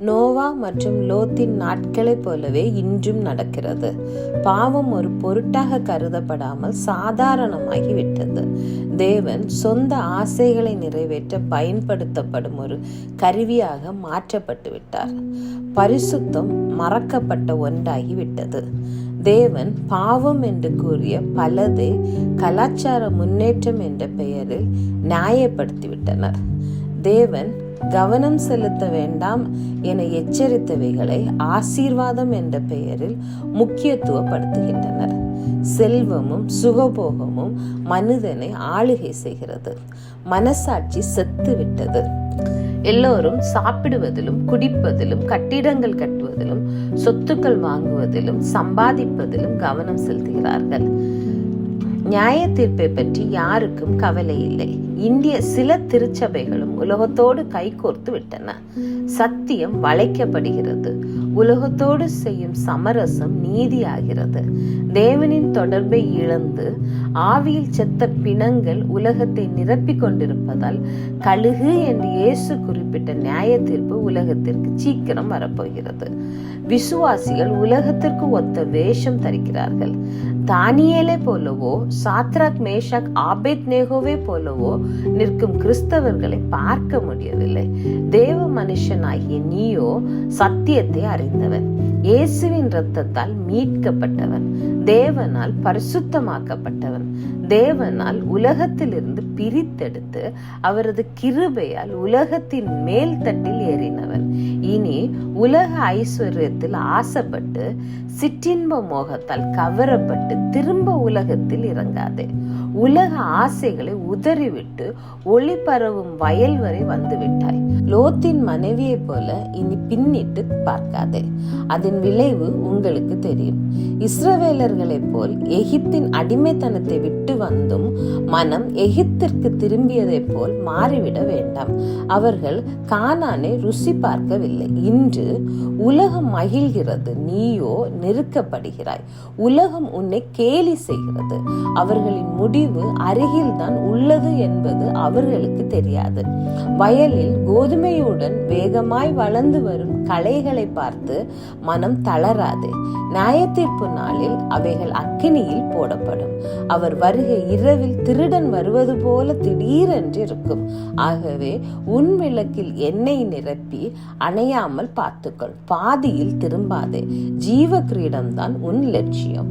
நோவா மற்றும் லோத்தின் நாட்களைப் போலவே இன்றும் நடக்கிறது. பாவம் ஒரு பொருட்டாக கருதப்படாமல் சாதாரணமாகிவிட்டது. தேவன் சொந்த ஆசைகளை நிறைவேற்ற பயன்படுத்தப்படும் ஒரு கருவியாக மாற்றப்பட்டு விட்டார். பரிசுத்தம் மறக்கப்பட்ட ஒன்றாகிவிட்டது. தேவன் பாவம் என்று கூறிய பலதை கலாச்சார முன்னேற்றம் என்ற பெயரில் நியாயப்படுத்திவிட்டனர். தேவன் கவனம் செலுத்த வேண்டாம் என எச்சரித்தவைகளை ஆசீர்வாதம் என்ற பெயரில் முக்கியத்துவப்படுத்துகின்றனர். செல்வமும் சுகபோகமும் மனிதனை ஆளுகை செய்கிறது. மனசாட்சி செத்து விட்டது. எல்லோரும் சாப்பிடுவதிலும் குடிப்பதிலும் கட்டிடங்கள் கட்டுவதிலும் சொத்துக்கள் வாங்குவதிலும் சம்பாதிப்பதிலும் கவனம் செலுத்துகிறார்கள். நியாய தீர்ப்பை பற்றி யாருக்கும் கவலை இல்லை. இந்திய சில திருச்சபைகளும் உலகத்தோடு கைகோர்த்து விட்டன. சத்தியம் வளைக்கப்படுகிறது. உலகத்தோடு செய்யும் சமரசம் நீதியாகிறது. தேவனின் தொடர்பை இழந்து ஆவியில் செத்த பிணங்கள் உலகத்தை நிரப்பிக் கொண்டிருப்பதால் கழுகு என்று இயேசு குறிப்பிட்ட நியாய தீர்ப்பு உலகத்திற்கு சீக்கிரம் வரப்போகிறது. விசுவாசிகள் உலகத்திற்கு ஒத்த வேஷம் தரிக்கிறார்கள். தானியேலை போலவோ சாத்ராக் மேஷாக் ஆபேத்நேகோவை போலவோ நிற்கும் கிறிஸ்தவர்களை பார்க்க முடியவில்லை. தேவ மனுஷனாகிய நீயோ சத்தியத்தை அறிந்தவன், இயேசுவின் இரத்தத்தால் மீட்கப்பட்டவன், தேவனால் பரிசுத்தமாக்கப்பட்டவன், தேவனால் உலகத்திலிருந்து பிரித்தெடுத்து அவரது கிருபையால் உலகத்தின் மேல் தட்டில் ஏறினவன். இனி உலக ஐஸ்வர்யத்தில் ஆசைப்பட்டு சிற்றின்ப மோகத்தால் கவரப்பட்டு திரும்ப உலகத்தில் இறங்காதே. உலக ஆசைகளை உதறிவிட்டு ஒளி பரவும் வயல் வரை வந்து விட்டாய். லோத்தின் மனைவியை போல இனி பின்னிட்டு பார்க்காதே. அதன் விளைவு உங்களுக்கு தெரியும். இஸ்ரவேலர்களைப் போல் எகிப்தின் அடிமைத்தனத்தை விட்டு வந்தும் மனம் எகிப்திற்கு திரும்பியதை போல் மாறிவிட வேண்டாம். அவர்கள் கானானை ருசி பார்க்கவில்லை. இன்று உலகம் மகிழ்கிறது, நீயோ நெருக்கப்படுகிறாய். உலகம் உன்னை கேலி செய்கிறது. அவர்களின் முடிவு அருகில்தான் உள்ளது என்பது அவர்களுக்கு தெரியாது. வயலில் கோதுமையுடன் வேகமாய் வளர்ந்து வரும் களைகளை பார்த்து மனம் தளராதே. நியாயத்தீர்ப்பு நாளில் அவைகள் அக்கினியில் போடப்படும். அவர் வருகை இரவில் திருடன் வருவது போல திடீரென்று இருக்கும். ஆகவே உன் விளக்கில் எண்ணெய் நிரப்பி அணையாமல் பார்த்துக்கொள். பாதியில் திரும்பாதே. ஜீவ கிரீடம்தான் உன் லட்சியம்.